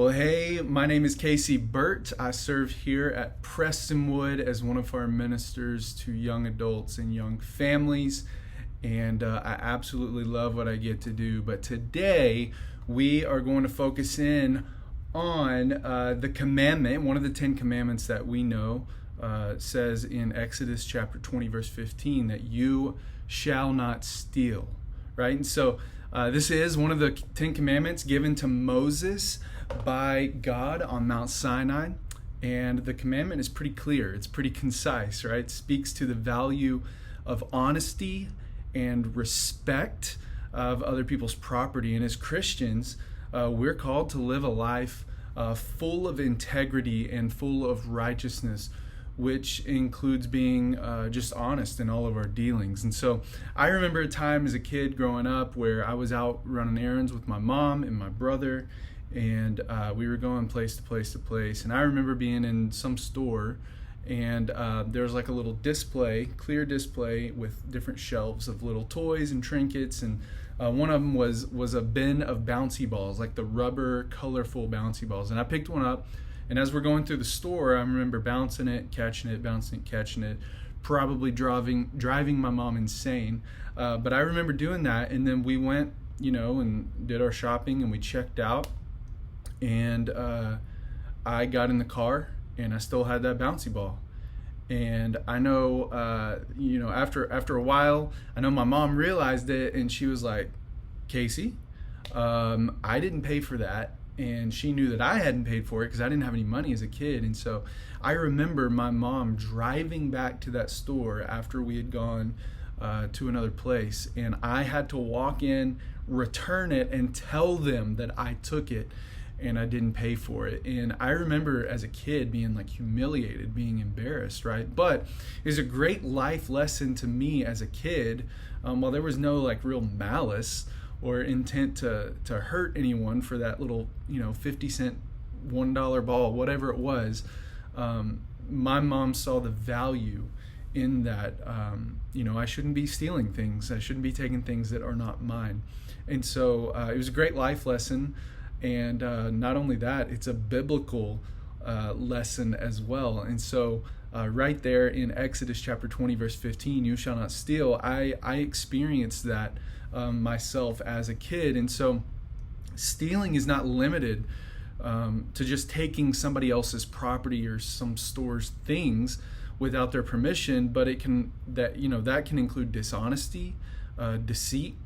Well, hey, my name is Casey Burt. I serve here at Prestonwood as one of our ministers to young adults and young families, and I absolutely love what I get to do. But today, we are going to focus in on the commandment, one of the 10 commandments that we know says in Exodus chapter 20, verse 15, that you shall not steal, right? And so this is one of the 10 commandments given to Moses by God on Mount Sinai, and the commandment is pretty clear. It's pretty concise, right? It speaks to the value of honesty and respect of other people's property. And as Christians, we're called to live a life full of integrity and full of righteousness, which includes being just honest in all of our dealings. And so I remember a time as a kid growing up where I was out running errands with my mom and my brother, and we were going place to place to place. And I remember being in some store, and there was like a little display, clear display with different shelves of little toys and trinkets, and one of them was a bin of bouncy balls, like the rubber, colorful bouncy balls. And I picked one up, and as we're going through the store, I remember bouncing it, catching it, bouncing it, catching it, probably driving my mom insane. But I remember doing that, and then we went, and did our shopping, and we checked out. And I got in the car, and I still had that bouncy ball. And I know, after a while, I know my mom realized it, and she was like, "Casey, I didn't pay for that." And she knew that I hadn't paid for it because I didn't have any money as a kid. And so I remember my mom driving back to that store after we had gone to another place, and I had to walk in, return it, and tell them that I took it and I didn't pay for it. And I remember as a kid being like humiliated, being embarrassed, right? But it was a great life lesson to me as a kid. While there was no like real malice or intent to hurt anyone for that little 50-cent $1 ball, whatever it was, my mom saw the value in that. I shouldn't be stealing things. I shouldn't be taking things that are not mine. And so it was a great life lesson. And not only that, it's a biblical lesson as well. And so right there in Exodus chapter 20, verse 15, you shall not steal, I experienced that myself as a kid. And so stealing is not limited to just taking somebody else's property or some store's things without their permission, but that can include dishonesty, deceit,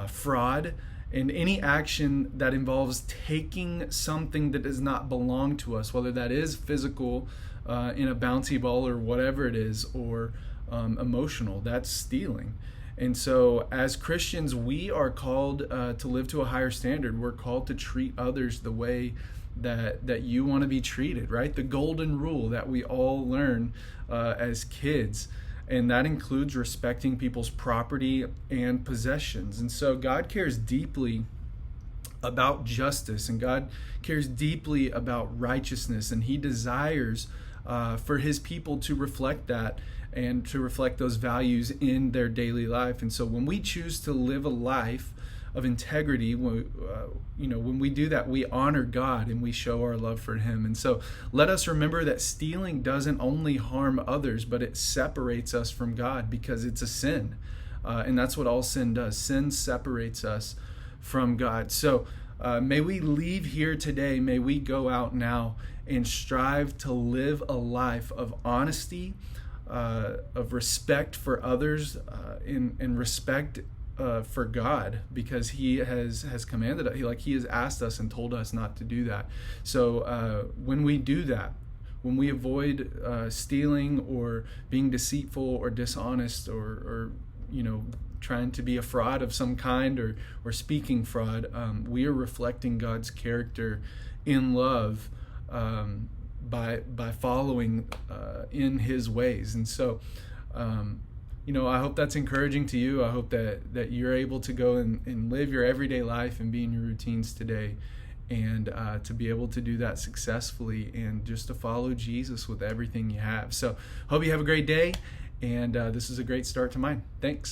fraud, and any action that involves taking something that does not belong to us, whether that is physical in a bouncy ball or whatever it is, or emotional, that's stealing. And so as Christians, we are called to live to a higher standard. We're called to treat others the way that you want to be treated, right? The golden rule that we all learn as kids. And that includes respecting people's property and possessions. And so God cares deeply about justice, and God cares deeply about righteousness, and He desires for His people to reflect that and to reflect those values in their daily life. And so when we choose to live a life of integrity, when we do that, we honor God and we show our love for Him. And so let us remember that stealing doesn't only harm others, but it separates us from God because it's a sin. And that's what all sin does. Sin separates us from God. So may we leave here today, may we go out now and strive to live a life of honesty, of respect for others, and respect for God, because He has commanded us, He has asked us and told us not to do that. So when we do that, when we avoid stealing or being deceitful or dishonest or trying to be a fraud of some kind or speaking fraud, we are reflecting God's character in love by following in His ways. And so I hope that's encouraging to you. I hope that you're able to go and live your everyday life and be in your routines today, and to be able to do that successfully and just to follow Jesus with everything you have. So hope you have a great day, and this is a great start to mine. Thanks.